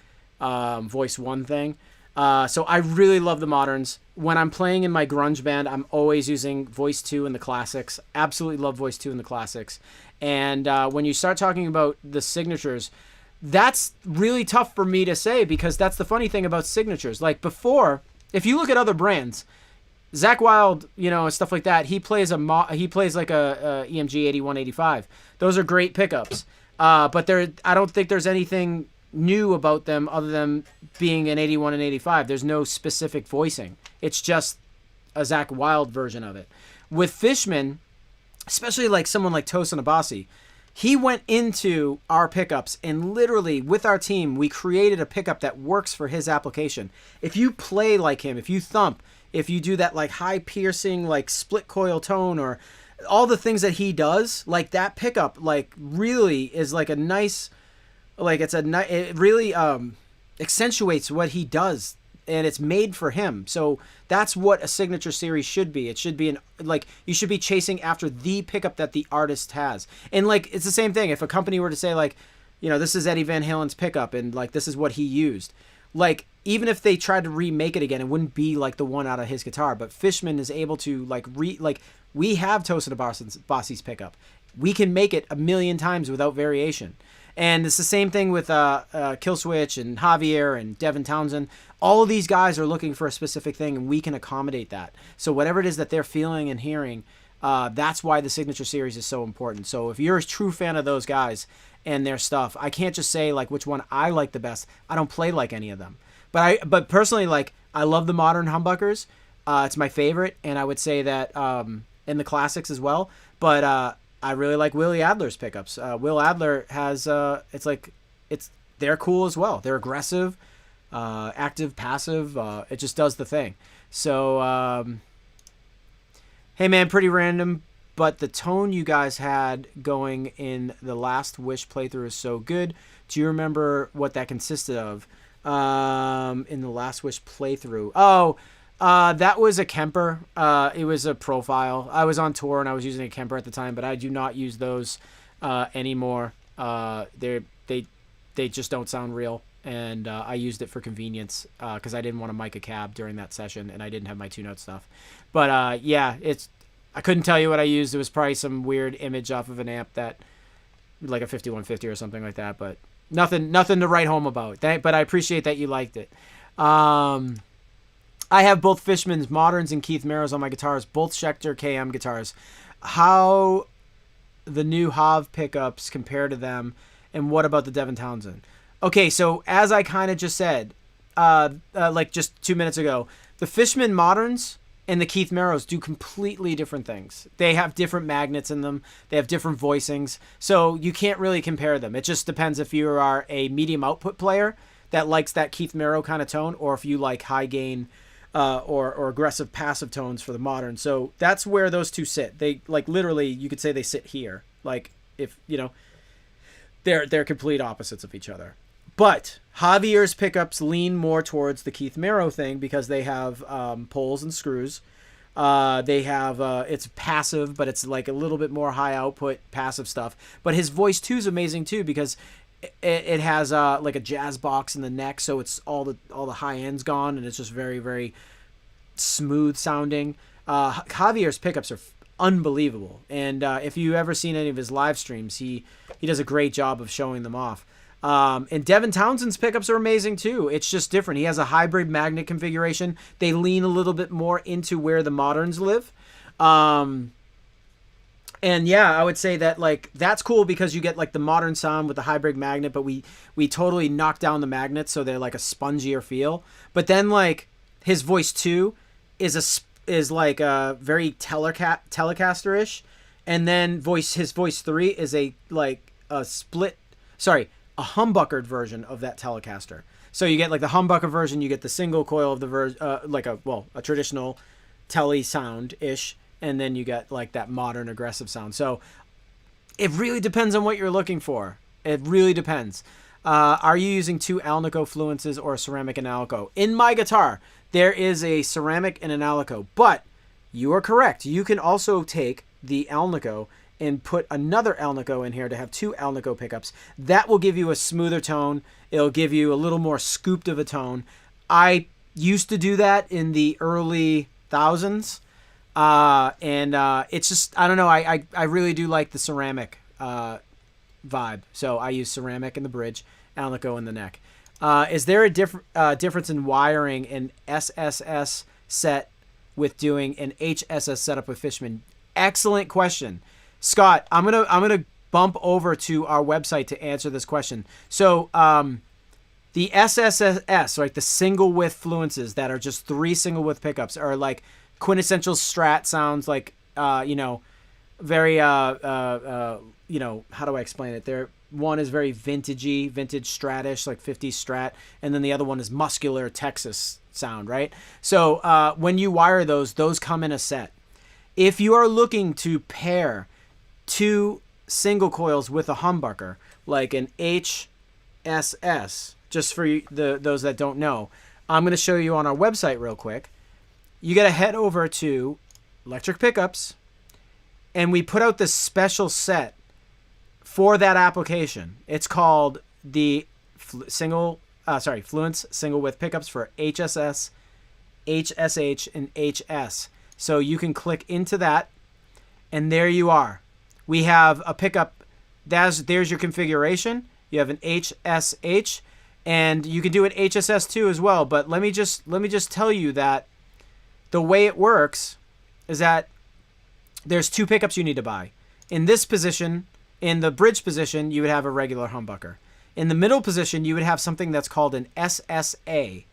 voice 1 thing. So I really love the moderns. When I'm playing in my grunge band, I'm always using voice 2 in the classics. Absolutely love voice 2 in the classics. And when you start talking about the signatures, that's really tough for me to say, because that's the funny thing about signatures. Like, before, if you look at other brands, Zakk Wylde, stuff like that, he plays like a EMG 8185. Those are great pickups. But I don't think there's anything new about them other than being an 81 and 85. There's no specific voicing. It's just a Zakk Wylde version of it. With Fishman, especially like someone like Tosin Abasi, he went into our pickups, and literally with our team, we created a pickup that works for his application. If you play like him, if you thump, if you do that like high piercing, like split coil tone, or all the things that he does, like that pickup, like really is like a nice, like it really accentuates what he does, and it's made for him. So that's what a signature series should be. It should be you should be chasing after the pickup that the artist has. And like, it's the same thing. If a company were to say like, this is Eddie Van Halen's pickup, and like, this is what he used. Like, even if they tried to remake it again, it wouldn't be like the one out of his guitar. But Fishman is able to we have Tosin Abasi's pickup. We can make it a million times without variation. And it's the same thing with Killswitch and Javier and Devin Townsend. All of these guys are looking for a specific thing, and we can accommodate that. So whatever it is that they're feeling and hearing, that's why the signature series is so important. So if you're a true fan of those guys and their stuff, I can't just say like which one I like the best. I don't play like any of them. But personally, like, I love the modern humbuckers. It's my favorite, and I would say that in the classics as well. But I really like Willie Adler's pickups. Will Adler has they're cool as well. They're aggressive, active, passive. It just does the thing. So hey man, pretty random, but the tone you guys had going in the Last Wish playthrough is so good. Do you remember what that consisted of? In the Last Wish playthrough. That was a Kemper. It was a profile. I was on tour and I was using a Kemper at the time, but I do not use those anymore. They just don't sound real, and I used it for convenience because I didn't want to mic a cab during that session, and I didn't have my tune-out stuff. But yeah, I couldn't tell you what I used. It was probably some weird image off of an amp that, like a 5150 or something like that, but nothing to write home about. But I appreciate that you liked it. I have both Fishman's Moderns and Keith Merrow's on my guitars, both Schecter KM guitars. How the new Hav pickups compare to them, and what about the Devin Townsend? Okay, so as I kind of just said, like just 2 minutes ago, the Fishman Moderns and the Keith Merrows do completely different things. They have different magnets in them. They have different voicings. So you can't really compare them. It just depends if you are a medium output player that likes that Keith Merrow kind of tone, or if you like high gain or aggressive passive tones for the modern. So that's where those two sit. They, like, literally, you could say they sit here. Like, if, they're complete opposites of each other. But Javier's pickups lean more towards the Keith Merrow thing because they have poles and screws. They have it's passive, but it's like a little bit more high output passive stuff. But his voice too is amazing too, because it has like a jazz box in the neck, so it's all the high end's gone, and it's just very, very smooth sounding. Javier's pickups are unbelievable, and if you ever seen any of his live streams, he does a great job of showing them off. And Devin Townsend's pickups are amazing too. It's just different. He has a hybrid magnet configuration. They lean a little bit more into where the moderns live. And yeah, I would say that, like, that's cool because you get like the modern sound with the hybrid magnet, but we totally knock down the magnets so they're like a spongier feel. But then, like, his voice 2 is like a very Telecaster-ish, and then his voice 3 is a humbuckered version of that Telecaster. So you get like the humbucker version, you get the single coil of the like a traditional telly sound ish, and then you get like that modern aggressive sound. So it really depends on what you're looking for. It really depends. Are you using two Alnico Fluences or a ceramic and Alnico? In my guitar, there is a ceramic and an Alnico, but you are correct. You can also take the Alnico and put another Alnico in here to have two Alnico pickups. That will give you a smoother tone. It'll give you a little more scooped of a tone. I used to do that in the early thousands. It's just, I don't know, I really do like the ceramic vibe. So I use ceramic in the bridge, Alnico in the neck. Is there a difference in wiring an SSS set with doing an HSS setup with Fishman? Excellent question, Scott. I'm gonna bump over to our website to answer this question. So the SSS, like the single width Fluences that are just 3 single width pickups, are like quintessential Strat sounds, like very how do I explain it? One is very vintage Stratish, like 50s Strat, and then the other one is muscular Texas sound, right? So when you wire those come in a set. If you are looking to pair 2 single coils with a humbucker, like an HSS, just for those that don't know, I'm going to show you on our website real quick. You got to head over to Electric Pickups, and we put out this special set for that application. It's called the Fluence single width pickups for HSS, HSH, and HS. So you can click into that, and there you are. We have a pickup. There's your configuration. You have an HSH, and you can do an HSS too as well. But let me just tell you that the way it works is that there's 2 pickups you need to buy. In this position, in the bridge position, you would have a regular humbucker. In the middle position, you would have something that's called an SSA.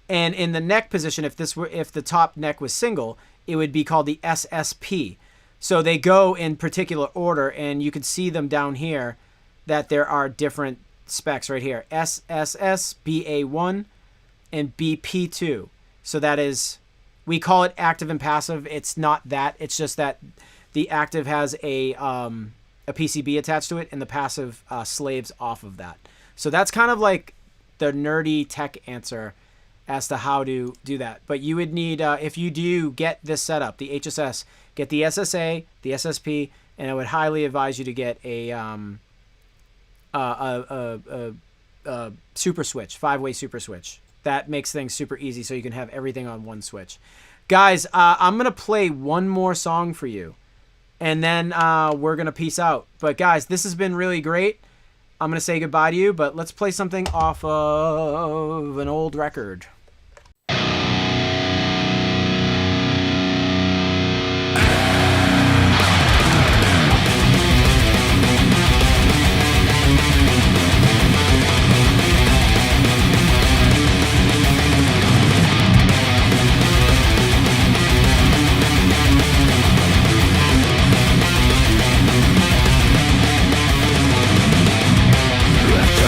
And in the neck position, if the top neck was single, it would be called the SSP. So they go in particular order, and you can see them down here that there are different specs right here. SSS, BA1, and BP2. So that is, we call it active and passive. It's not that. It's just that the active has a PCB attached to it, and the passive slaves off of that. So that's kind of like the nerdy tech answer as to how to do that. But you would need, if you do get this setup, the HSS, get the SSA, the SSP, and I would highly advise you to get a super switch, 5-way super switch. That makes things super easy, so you can have everything on one switch. Guys, I'm going to play one more song for you, and then we're going to peace out. But guys, this has been really great. I'm going to say goodbye to you, but let's play something off of an old record. Let's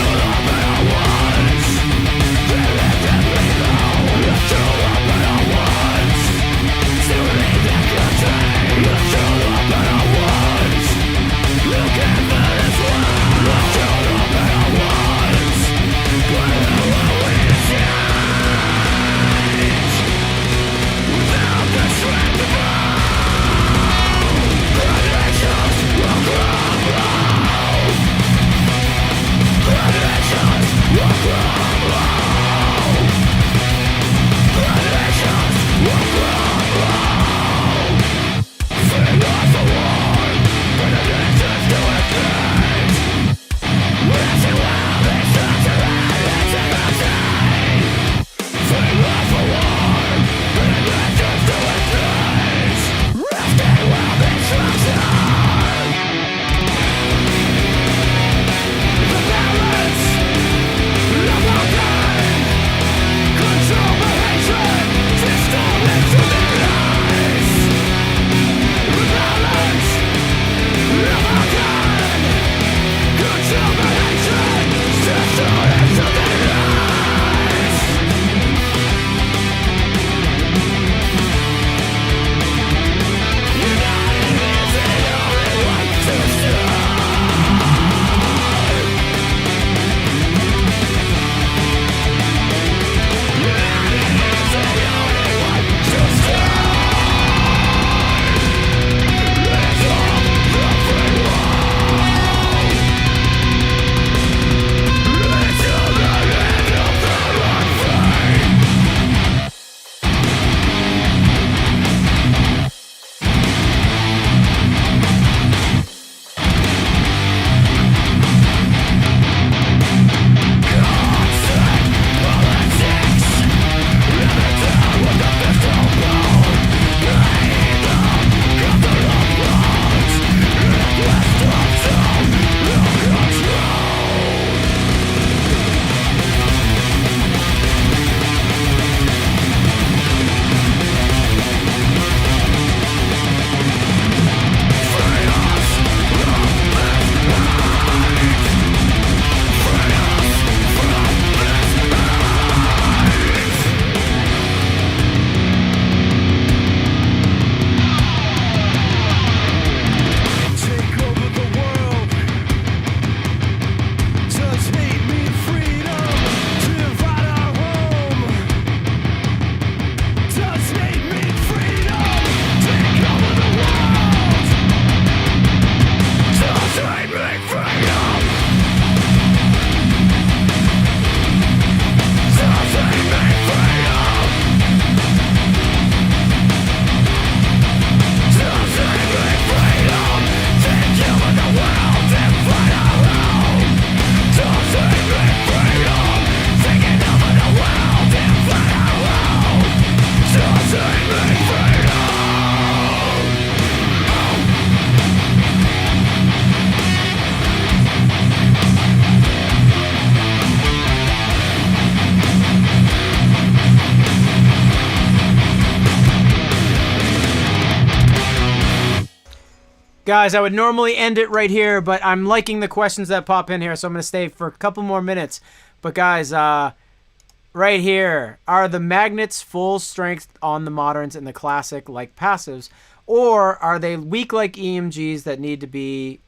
Guys, I would normally end it right here, but I'm liking the questions that pop in here, so I'm going to stay for a couple more minutes. But guys, right here, are the magnets full strength on the moderns and the classic like passives, or are they weak like EMGs that need to be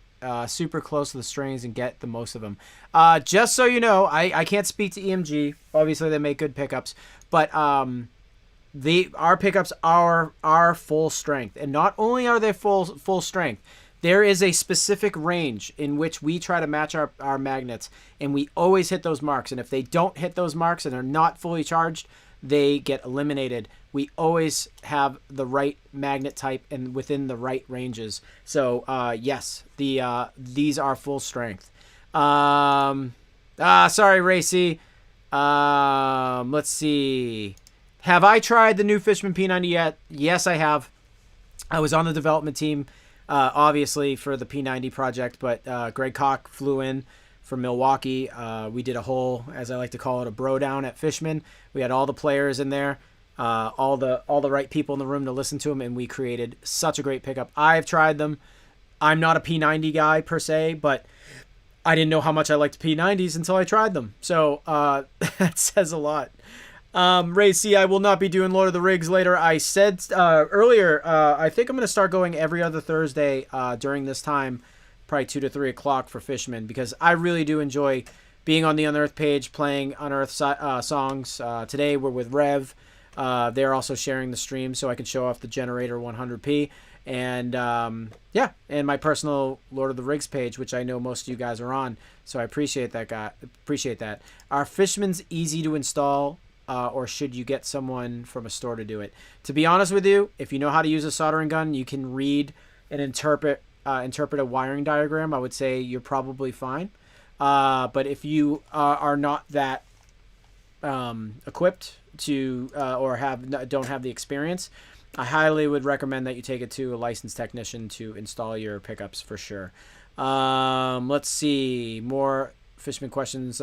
super close to the strings and get the most of them? Just so you know, I can't speak to EMG. Obviously, they make good pickups, but our pickups are full strength, and not only are they full strength, there is a specific range in which we try to match our magnets, and we always hit those marks. And if they don't hit those marks and they're not fully charged, they get eliminated. We always have the right magnet type and within the right ranges. So yes, these are full strength. Sorry, Racy. Let's see. Have I tried the new Fishman P90 yet? Yes, I have. I was on the development team, obviously, for the P90 project, but Greg Koch flew in from Milwaukee. We did a whole, as I like to call it, a bro down at Fishman. We had all the players in there, all the right people in the room to listen to them, and we created such a great pickup. I've tried them. I'm not a P90 guy per se, but I didn't know how much I liked P90s until I tried them. So that says a lot. Ray C, I will not be doing Lord of the Rigs later. I said earlier, I think I'm going to start going every other Thursday during this time, probably 2 to 3 o'clock for Fishman, because I really do enjoy being on the Unearth page, playing Unearth songs. Today we're with Rev. They're also sharing the stream so I can show off the Generator 100p. And yeah, and my personal Lord of the Rigs page, which I know most of you guys are on. So I appreciate that, guy. Appreciate that. Are Fishmans easy to install? Or should you get someone from a store to do it? To be honest with you, if you know how to use a soldering gun, you can read and interpret a wiring diagram, I would say you're probably fine. But if you are not that equipped to or don't have the experience, I highly would recommend that you take it to a licensed technician to install your pickups for sure. Let's see more Fishman questions.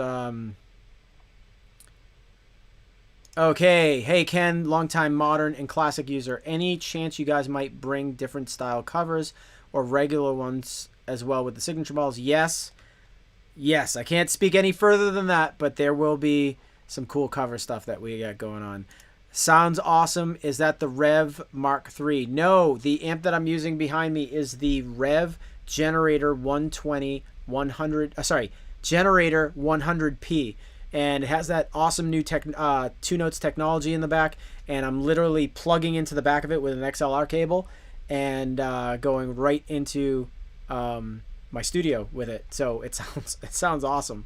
Okay, hey Ken, longtime modern and classic user. Any chance you guys might bring different style covers or regular ones as well with the signature balls? Yes. Yes, I can't speak any further than that, but there will be some cool cover stuff that we got going on. Sounds awesome. Is that the Rev Mark III? No, the amp that I'm using behind me is the Rev Generator 120 100. Generator 100p. And it has that awesome new 2 notes technology in the back, and I'm literally plugging into the back of it with an XLR cable and going right into my studio with it. So it sounds awesome.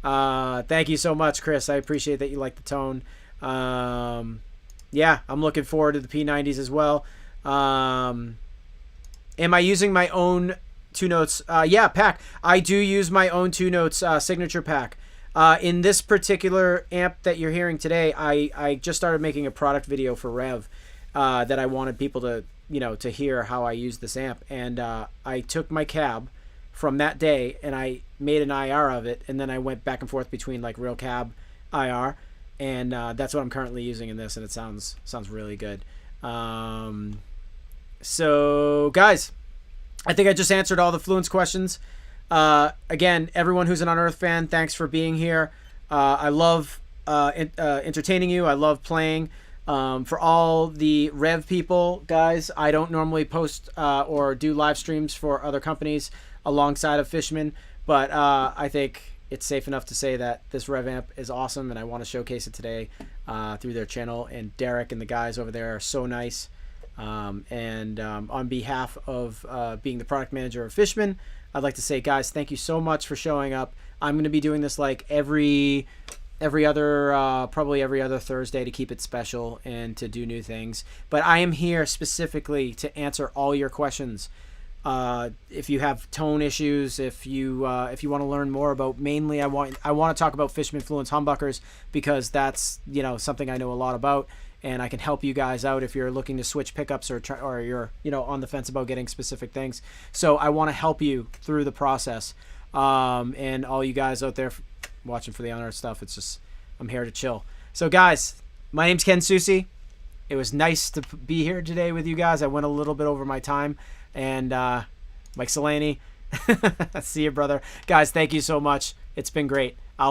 Thank you so much, Chris. I appreciate that you like the tone. Yeah, I'm looking forward to the P90s as well. Am I using my own 2 notes? Yeah, pack. I do use my own 2 notes signature pack. In this particular amp that you're hearing today, I just started making a product video for Rev that I wanted people to, to hear how I use this amp. And I took my cab from that day and I made an IR of it. And then I went back and forth between like real cab IR. And that's what I'm currently using in this. And it sounds really good. So guys, I think I just answered all the Fluence questions. Again, everyone who's an Unearth fan, thanks for being here. I love entertaining you. I love playing. For all the Rev people, guys, I don't normally post or do live streams for other companies alongside of Fishman, but I think it's safe enough to say that this Rev amp is awesome, and I want to showcase it today through their channel. And Derek and the guys over there are so nice. On behalf of being the product manager of Fishman, I'd like to say, guys, thank you so much for showing up. I'm going to be doing this like every other, probably every other Thursday to keep it special and to do new things. But I am here specifically to answer all your questions. If you have tone issues, if you want to learn more about, mainly I want to talk about Fishman Fluence humbuckers, because that's something I know a lot about. And I can help you guys out if you're looking to switch pickups or you're on the fence about getting specific things. So I want to help you through the process. And all you guys out there watching for the Unearth stuff, it's just I'm here to chill. So guys, my name's Ken Susi. It was nice to be here today with you guys. I went a little bit over my time, and Mike Solani. See you, brother. Guys, thank you so much. It's been great. I'll